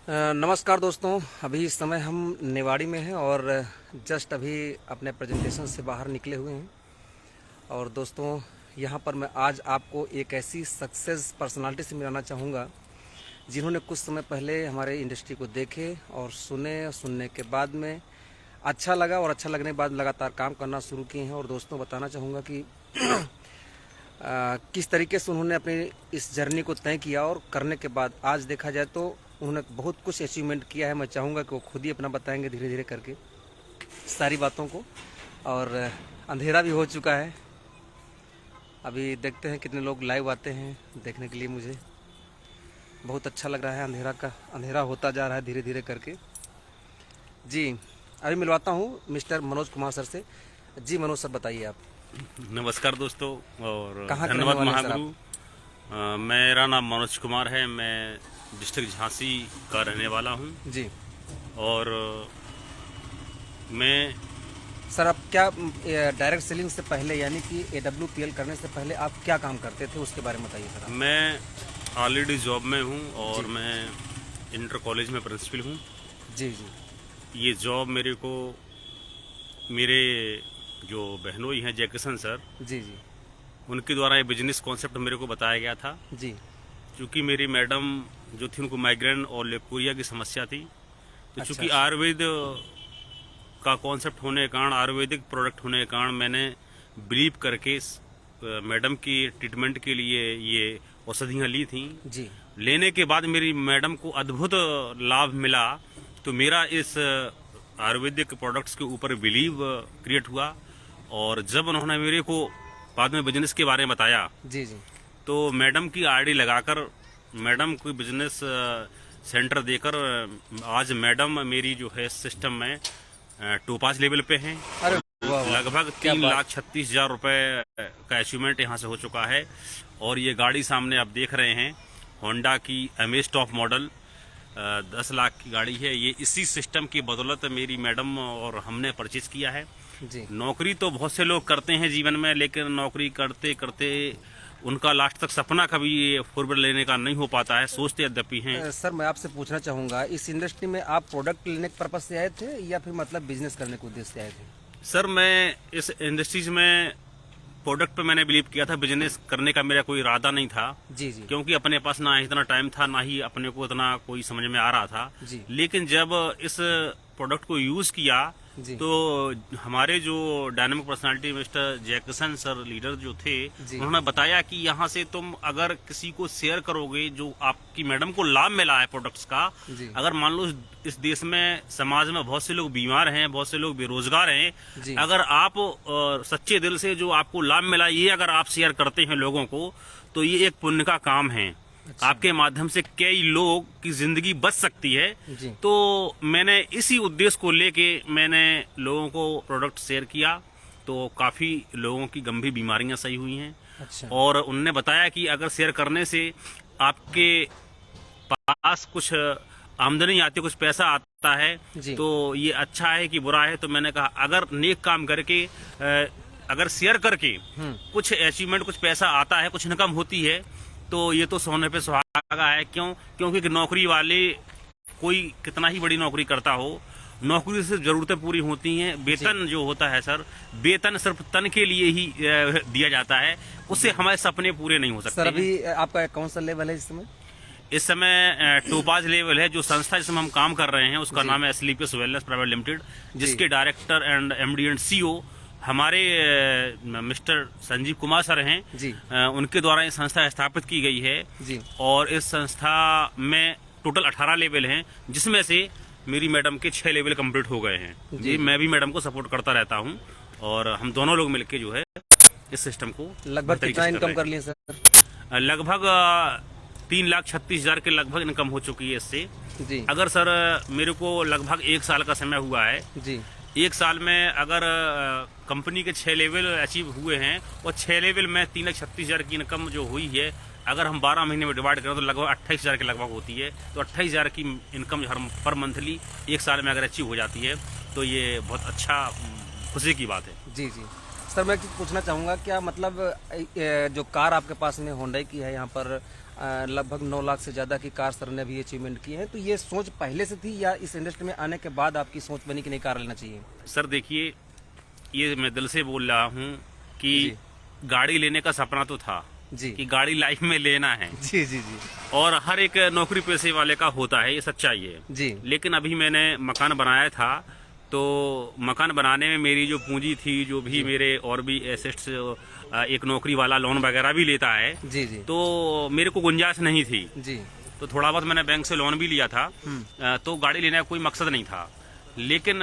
नमस्कार दोस्तों। अभी इस समय हम नेवाड़ी में हैं और जस्ट अभी अपने प्रेजेंटेशन से बाहर निकले हुए हैं। और दोस्तों, यहाँ पर मैं आज आपको एक ऐसी सक्सेस पर्सनालिटी से मिलाना चाहूँगा जिन्होंने कुछ समय पहले हमारे इंडस्ट्री को देखे और सुनने के बाद में अच्छा लगा और अच्छा लगने के बाद लगातार काम करना शुरू किए हैं। और दोस्तों, बताना चाहूँगा कि किस तरीके से उन्होंने अपनी इस जर्नी को तय किया और करने के बाद आज देखा जाए तो उन्होंने बहुत कुछ अचीवमेंट किया है। मैं चाहूँगा कि वो खुद ही अपना बताएंगे धीरे धीरे करके सारी बातों को। और अंधेरा भी हो चुका है, अभी देखते हैं कितने लोग लाइव आते हैं देखने के लिए। मुझे बहुत अच्छा लग रहा है, अंधेरा होता जा रहा है धीरे धीरे करके। जी, अभी मिलवाता हूँ मिस्टर मनोज कुमार सर से। जी मनोज सर, बताइए आप। नमस्कार दोस्तों और कहाँ के धन्यवाद रहने वाले हैं सर महागुरु। मेरा नाम मनोज कुमार है। मैं डिस्ट्रिक्ट झांसी का रहने वाला हूं। जी और मैं सर, आप क्या डायरेक्ट सेलिंग से पहले यानी कि AWPL करने से पहले आप क्या काम करते थे, उसके बारे में बताइए सर आप। मैं ऑलरेडी जॉब में हूं और जी मैं इंटर कॉलेज में प्रिंसिपल हूं। जी जी ये जॉब मेरे जो बहनोई हैं जयकिशन सर, जी जी उनके द्वारा ये बिजनेस कॉन्सेप्ट मेरे को बताया गया था। जी। क्योंकि मेरी मैडम जो थी उनको माइग्रेन और लेप्टोरिया की समस्या थी, तो अच्छा चूंकि अच्छा। आयुर्वेद का कॉन्सेप्ट होने के कारण, आयुर्वेदिक प्रोडक्ट होने के कारण मैंने बिलीव करके मैडम की ट्रीटमेंट के लिए ये औषधियाँ ली थी। जी लेने के बाद मेरी मैडम को अद्भुत लाभ मिला, तो मेरा इस आयुर्वेदिक प्रोडक्ट्स के ऊपर बिलीव क्रिएट हुआ। और जब उन्होंने मेरे को बाद में बिजनेस के बारे में बताया, जी जी तो मैडम की आईडी लगाकर मैडम को बिजनेस सेंटर देकर आज मैडम मेरी जो है सिस्टम में टोपाज लेवल पे हैं। अरे वाह वाह, लगभग क्या बात। 3,36,000 रुपए का अचीवमेंट यहाँ से हो चुका है। और ये गाड़ी सामने आप देख रहे हैं, होंडा की अमेज टॉप मॉडल 10 लाख की गाड़ी है। ये इसी सिस्टम की बदौलत मेरी मैडम और हमने परचेज किया है। जी नौकरी तो बहुत से लोग करते हैं जीवन में, लेकिन नौकरी करते करते उनका लास्ट तक सपना कभी फोर व्हीलर लेने का नहीं हो पाता है, सोचते यद्यपि हैं। सर, मैं आपसे पूछना चाहूँगा, इस इंडस्ट्री में आप प्रोडक्ट लेने के पर्पज से आए थे या फिर मतलब बिजनेस करने के उद्देश्य से आए थे? सर, मैं इस इंडस्ट्रीज में प्रोडक्ट पे मैंने बिलीव किया था, बिजनेस करने का मेरा कोई इरादा नहीं था। जी जी क्योंकि अपने पास ना इतना टाइम था, ना ही अपने को इतना कोई समझ में आ रहा था। जी लेकिन जब इस प्रोडक्ट को यूज किया, जी तो हमारे जो dynamic personality mister Jaikishan sir leader जो थे, जी उन्होंने बताया कि यहाँ से तुम अगर किसी को शेयर करोगे, जो आपकी मैडम को लाभ मिला है प्रोडक्ट्स का, जी अगर मान लो इस देश में समाज में बहुत से लोग बीमार हैं, बहुत से लोग बेरोजगार हैं, जी अगर आप सच्चे दिल से जो आपको लाभ मिला ये अगर आप शेयर करते हैं लोगों को, तो ये एक पुण्य का काम है। अच्छा। आपके माध्यम से कई लोग की जिंदगी बच सकती है। जी तो मैंने इसी उद्देश्य को लेके मैंने लोगों को प्रोडक्ट शेयर किया, तो काफी लोगों की गंभीर बीमारियां सही हुई हैं। अच्छा। और उन्होंने बताया कि अगर शेयर करने से आपके पास कुछ आमदनी आती है, कुछ पैसा आता है, जी तो ये अच्छा है कि बुरा है। तो मैंने कहा अगर नेक काम करके अगर शेयर करके कुछ अचीवमेंट, कुछ पैसा आता है, कुछ इनकम होती है, तो ये तो सोने पे सुहागा है। क्योंकि नौकरी वाले कोई कितना ही बड़ी नौकरी करता हो, नौकरी से जरूरतें पूरी होती हैं। वेतन जो होता है सर, वेतन सिर्फ तन के लिए ही दिया जाता है, उससे हमारे सपने पूरे नहीं हो सकते। सर, अभी आपका कौन सा लेवल है इस समय? इस समय टोपाज लेवल है। जो संस्था जिसमें हम काम कर रहे हैं उसका नाम है SLPS वेलनेस प्राइवेट लिमिटेड, जिसके director and MD and CEO हमारे मिस्टर संजीव कुमार सर हैं। जी उनके द्वारा ये संस्था स्थापित की गई है। जी और इस संस्था में टोटल 18 लेवल हैं, जिसमें से मेरी मैडम के 6 लेवल कंप्लीट हो गए हैं। जी, मैं भी मैडम को सपोर्ट करता रहता हूं, और हम दोनों लोग मिलकर जो है इस सिस्टम को लगभग कितना इनकम कर लिए सर? लगभग 3,36,000 के लगभग इनकम हो चुकी है इससे। जी अगर सर मेरे को लगभग 1 साल का समय हुआ है। जी 1 साल में अगर कंपनी के 6 लेवल अचीव हुए हैं, और 6 लेवल में 3,36,000 की इनकम जो हुई है, अगर हम 12 महीने में डिवाइड करें तो लगभग 28,000 के लगभग होती है। तो 28,000 की इनकम हर पर मंथली 1 साल में अगर अचीव हो जाती है, तो ये बहुत अच्छा खुशी की बात है। जी जी सर मैं पूछना चाहूँगा क्या मतलब जो कार आपके पास में होंडई की है यहाँ पर लगभग 9 लाख से ज़्यादा की कार सर ने अभी अचीवमेंट की है, तो ये सोच पहले से थी या इस इंडस्ट्री में आने के बाद आपकी सोच बनी कि नहीं कार लेना चाहिए? सर देखिए, ये मैं दिल से बोल रहा हूँ कि गाड़ी लेने का सपना तो था जी कि गाड़ी लाइफ में लेना है जी जी जी और हर एक नौकरी पेशे वाले का होता है, ये सच्चाई है जी। लेकिन अभी मैंने मकान बनाया था, तो मकान बनाने में मेरी जो पूंजी थी, जो भी मेरे और भी एसेट्स, एक नौकरी वाला लोन वगैरह भी लेता है जी जी तो मेरे को गुंजाइश नहीं थी, जी तो थोड़ा बहुत मैंने बैंक से लोन भी लिया था। तो गाड़ी लेने का कोई मकसद नहीं था, लेकिन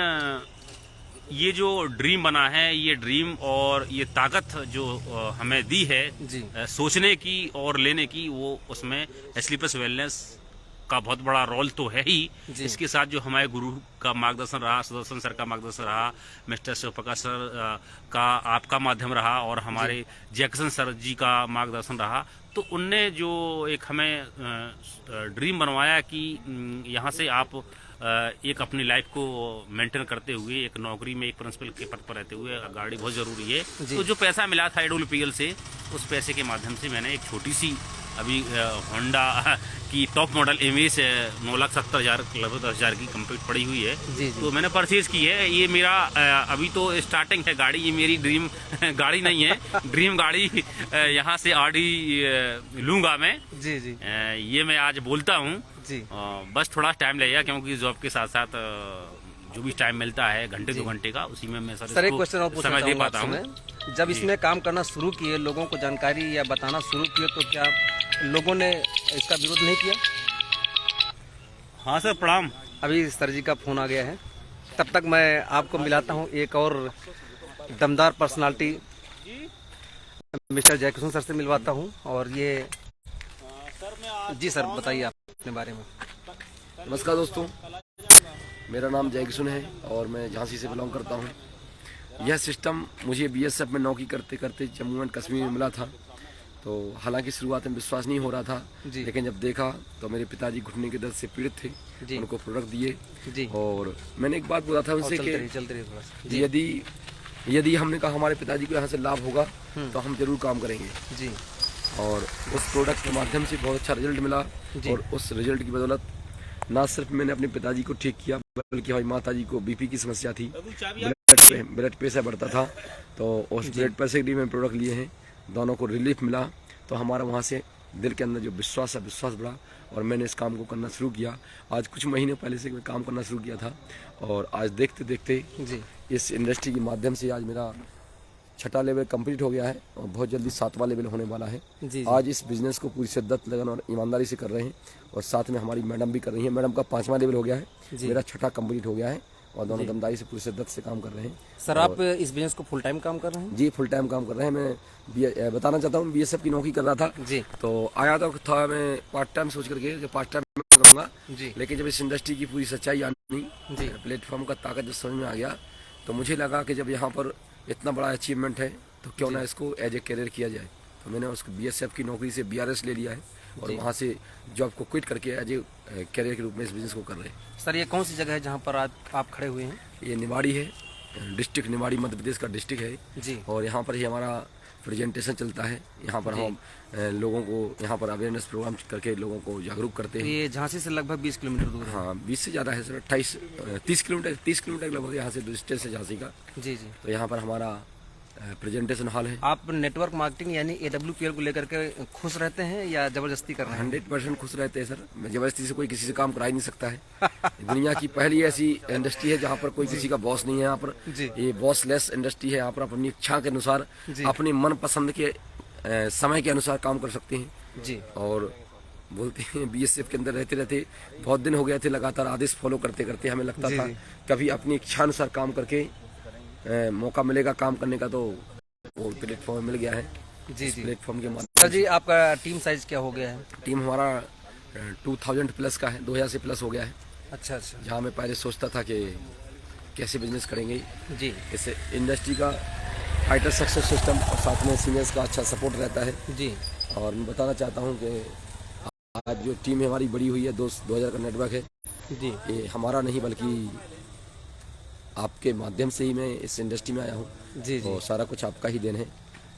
ये जो ड्रीम बना है, ये ड्रीम और ये ताकत जो हमें दी है जी सोचने की और लेने की, वो उसमें स्लीपर्स वेलनेस का बहुत बड़ा रोल तो है ही। इसके साथ जो हमारे गुरु का मार्गदर्शन रहा, सुदर्शन सर का मार्गदर्शन रहा, मिस्टर शिवप्रकाश सर का आपका माध्यम रहा और हमारे जैक्सन सर जी का मार्गदर्शन रहा, तो उनने जो एक हमें ड्रीम बनवाया कि यहाँ से आप एक अपनी लाइफ को मेंटेन करते हुए एक नौकरी में एक प्रिंसिपल के पद पर रहते हुए गाड़ी बहुत ज़रूरी है। तो जो पैसा मिला था AWPL से, उस पैसे के माध्यम से मैंने एक छोटी सी अभी होंडा की टॉप मॉडल इमेज 9,70,000 लगभग 10,000 की कंप्लीट पड़ी हुई है, तो मैंने परचेज की है। ये मेरा अभी तो स्टार्टिंग है गाड़ी, ये मेरी ड्रीम गाड़ी नहीं है, ड्रीम गाड़ी यहाँ से आडी लूँगा मैं जी जी ये मैं आज बोलता हूँ जी। बस थोड़ा टाइम लगेगा क्योंकि जॉब के साथ साथ जो भी टाइम मिलता है घंटे 2 घंटे का, उसी में मैं सर एक क्वेश्चन और पूछना समय दे चाहूँगा पाता हूँ। आपसे, जब इसमें काम करना शुरू किए, लोगों को जानकारी या बताना शुरू किए, तो क्या लोगों ने इसका विरोध नहीं किया? हाँ सर, प्रणाम। अभी सर जी का फोन आ गया है, तब तक मैं आपको मिलाता हूँ एक और दमदार पर्सनालिटी मिस्टर जयकिशन सर से मिलवाता हूँ। और ये जी सर बताइए आप अपने बारे में। नमस्कार दोस्तों, मेरा नाम जयकिशन है और मैं झांसी से बिलोंग करता हूँ। यह सिस्टम मुझे BSF में नौकरी करते करते जम्मू एंड कश्मीर में मिला था, तो हालांकि शुरुआत में विश्वास नहीं हो रहा था, लेकिन जब देखा तो मेरे पिताजी घुटने के दर्द से पीड़ित थे, उनको प्रोडक्ट दिए और मैंने एक बात बोला था उनसे कि यदि हमने कहा हमारे पिताजी को यहाँ से लाभ होगा तो हम जरूर काम करेंगे जी। और उस प्रोडक्ट के माध्यम से बहुत अच्छा रिजल्ट मिला और उस रिजल्ट की बदौलत ना सिर्फ मैंने अपने पिताजी को ठीक किया, बल्कि हमारी माताजी को BP की समस्या थी, ब्लड प्रेशर बढ़ता था, तो उस ब्लड प्रेशर के लिए मैंने प्रोडक्ट लिए हैं, दोनों को रिलीफ मिला। तो हमारा वहाँ से दिल के अंदर जो विश्वास है, विश्वास बढ़ा और मैंने इस काम को करना शुरू किया। आज कुछ महीने पहले से मैं काम करना शुरू किया था और आज देखते देखते इस इंडस्ट्री के माध्यम से आज मेरा 6ठा लेवल कंप्लीट हो गया है और बहुत जल्दी 7वां लेवल होने वाला है। आज इस बिजनेस को पूरी शिद्दत, लगन और ईमानदारी से कर रहे हैं और साथ में हमारी मैडम भी कर रही है। मैडम का 5वां लेवल हो गया है, मेरा 6ठा कंप्लीट हो गया है और दोनों दमदारी से पूरी शिद्दत से काम कर रहे हैं। सर आप इस बिजनेस को फुल टाइम काम कर रहे हैं? जी फुल टाइम काम कर रहे हैं। मैं बताना चाहता हूँ, BSF की नौकरी कर रहा था जी, तो आया था मैं पार्ट टाइम सोच करके कि पार्ट टाइम करूँगा, लेकिन जब इस इंडस्ट्री की पूरी सच्चाई आनी, प्लेटफॉर्म का ताकत जब समझ में आ गया, तो मुझे लगा कि जब यहाँ पर इतना बड़ा अचीवमेंट है तो क्यों ना इसको एज ए करियर किया जाए। तो मैंने उसको BSF की नौकरी से BRS ले लिया है और वहाँ से जॉब को क्विट करके एज ए करियर के रूप में इस बिजनेस को कर रहे हैं। सर ये कौन सी जगह है जहाँ पर आज आप खड़े हुए हैं? ये निवाड़ी है, डिस्ट्रिक्ट निवाड़ी मध्य प्रदेश का डिस्ट्रिक्ट है जी, और यहाँ पर ही हमारा प्रेजेंटेशन चलता है। यहाँ पर हम लोगों को यहाँ पर अवेयरनेस प्रोग्राम करके लोगों को जागरूक करते हैं। ये झांसी से लगभग 20 किलोमीटर दूर है? हाँ 20 से ज़्यादा है सर, 30 किलोमीटर लगभग यहाँ से डिस्टेंस है झांसी का जी जी। तो यहाँ पर हमारा प्रेजेंटेशन हॉल है। आप नेटवर्क मार्केटिंग यानी AWPL को लेकर के खुश रहते हैं या जबरदस्ती कर रहे हैं? 100% खुश रहते हैं सर। मैं जबरदस्ती से कोई किसी से काम करा ही नहीं सकता है। दुनिया की पहली ऐसी इंडस्ट्री है जहाँ पर कोई किसी का बॉस नहीं है। यहाँ पर ये बॉस लेस इंडस्ट्री है। यहाँ पर अपनी इच्छा के अनुसार, अपनी मन पसंद के समय के अनुसार काम कर सकते हैं जी। और बोलते हैं BSF के अंदर रहते रहते बहुत दिन हो गए थे लगातार आदेश फॉलो करते करते हमें लगता था कभी अपनी इच्छा अनुसार काम करके मौका मिलेगा काम करने का, तो वो प्लेटफॉर्म मिल गया है जी जी। प्लेटफॉर्म के माध्यम जी। आपका टीम साइज क्या हो गया है? टीम हमारा 2000 प्लस का है, 2000 से प्लस हो गया है। अच्छा अच्छा। जहाँ मैं पहले सोचता था कि कैसे बिजनेस करेंगे जी, इससे इंडस्ट्री का फाइटर सक्सेस सिस्टम और साथ में सीनियर्स का अच्छा सपोर्ट रहता है जी। और मैं बताना चाहता हूँ कि आज जो टीम हमारी बड़ी हुई है, 2000 का नेटवर्क है जी। ये हमारा नहीं बल्कि आपके माध्यम से ही मैं इस इंडस्ट्री में आया हूँ। जी, तो जी। सारा कुछ आपका ही देन है।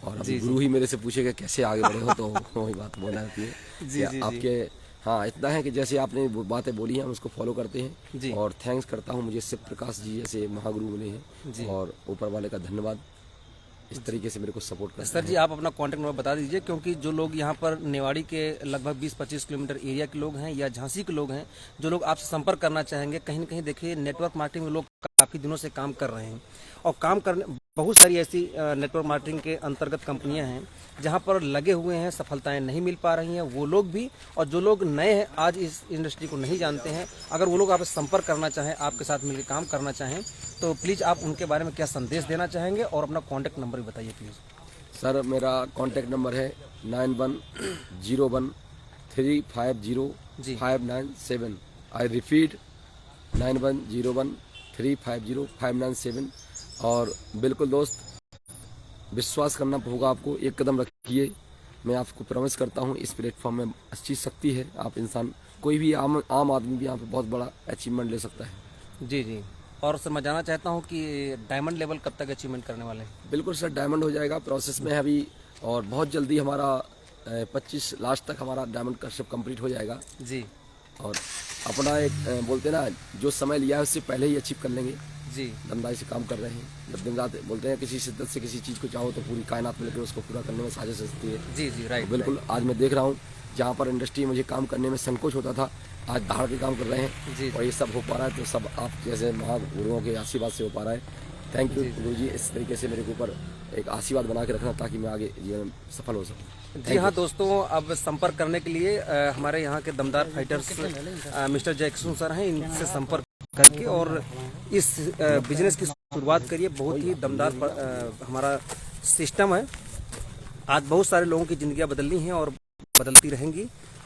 और अभी जी, गुरु ही मेरे से पूछेगा कैसे आगे बढ़े हो, तो वही बात बोलना होती है जी, कि जी, जी। आपके, हाँ इतना है कि जैसे आपने वो बातें बोली हैं हम उसको फॉलो करते जी। हैं। और थैंक्स करता हूँ, मुझे शिव प्रकाश जी जैसे महागुरु मिले जी। हैं, और ऊपर वाले का धन्यवाद, इस तरीके से मेरे को सपोर्ट करते सर जी, आप अपना कॉन्टैक्ट नंबर बता दीजिए, क्योंकि जो लोग यहाँ पर नेवाड़ी के लगभग 20-25 किलोमीटर एरिया के लोग हैं या झांसी के लोग हैं, जो लोग आपसे संपर्क करना चाहेंगे, कहीं न कहीं देखिए नेटवर्क मार्केटिंग में लोग काफ़ी दिनों से काम कर रहे हैं, और काम करने बहुत सारी ऐसी नेटवर्क मार्केटिंग के अंतर्गत कंपनियां हैं जहां पर लगे हुए हैं, सफलताएं नहीं मिल पा रही हैं, वो लोग भी, और जो लोग नए हैं आज इस इंडस्ट्री को नहीं जानते हैं, अगर वो लोग आपसे संपर्क करना चाहें, आपके साथ मिलकर काम करना चाहें, तो प्लीज़ आप उनके बारे में क्या संदेश देना चाहेंगे, और अपना कॉन्टैक्ट नंबर भी बताइए प्लीज़। सर मेरा कॉन्टैक्ट नंबर है 9101350597। I repeat 9101350597। और बिल्कुल दोस्त, विश्वास करना होगा आपको, एक कदम रखिए। मैं आपको प्रॉमिस करता हूँ इस प्लेटफॉर्म में अच्छी शक्ति है। आप इंसान, कोई भी आम आदमी भी यहाँ पे बहुत बड़ा अचीवमेंट ले सकता है। जी, जी। और सर मैं जानना चाहता हूँ कि डायमंड लेवल कब तक अचीवमेंट करने वाले हैं? बिल्कुल सर, डायमंड हो जाएगा, प्रोसेस में है अभी, और बहुत जल्दी हमारा 25 लास्ट तक हमारा डायमंड का सब कंप्लीट हो जाएगा। जी, और अपना एक बोलते हैं ना, जो समय लिया है उससे पहले ही अचीव कर लेंगे। जी, दमदारी से काम कर रहे हैं। जब दिन रात बोलते हैं किसी शिद्दत से किसी चीज़ को चाहो तो पूरी कायनात मिलकर उसको पूरा करने में साजिश सकती है। जी, जी, राइट। बिल्कुल, आज मैं देख रहा हूँ जहाँ पर इंडस्ट्री मुझे काम करने में संकोच होता था, आज दहाड़ के काम कर रहे हैं। जी। और ये सब हो पा रहा है तो सब आप जैसे महागुरुओं के आशीर्वाद से हो पा रहा है। थैंक यू गुरु जी, इस तरीके से मेरे ऊपर एक आशीर्वाद बना के रखना ताकि मैं आगे जीवन में सफल हो सकूँ। जी हाँ दोस्तों, अब संपर्क करने के लिए हमारे यहाँ के दमदार फाइटर्स मिस्टर जयकिशन सर हैं, इनसे संपर्क करके और इस बिजनेस की शुरुआत करिए। बहुत ही दमदार हमारा सिस्टम है। आज बहुत सारे लोगों की ज़िंदगियाँ बदलनी हैं और बदलती रहेंगी।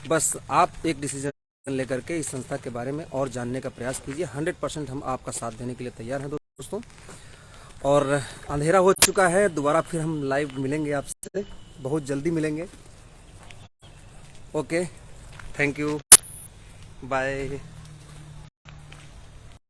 बस आप एक डिसीजन लेकर के इस संस्था के बारे में और जानने का प्रयास कीजिए। 100% हम आपका साथ देने के लिए तैयार हैं दोस्तों। और अंधेरा हो चुका है, दोबारा फिर हम लाइव मिलेंगे आपसे, बहुत जल्दी मिलेंगे। Okay, thank you, bye.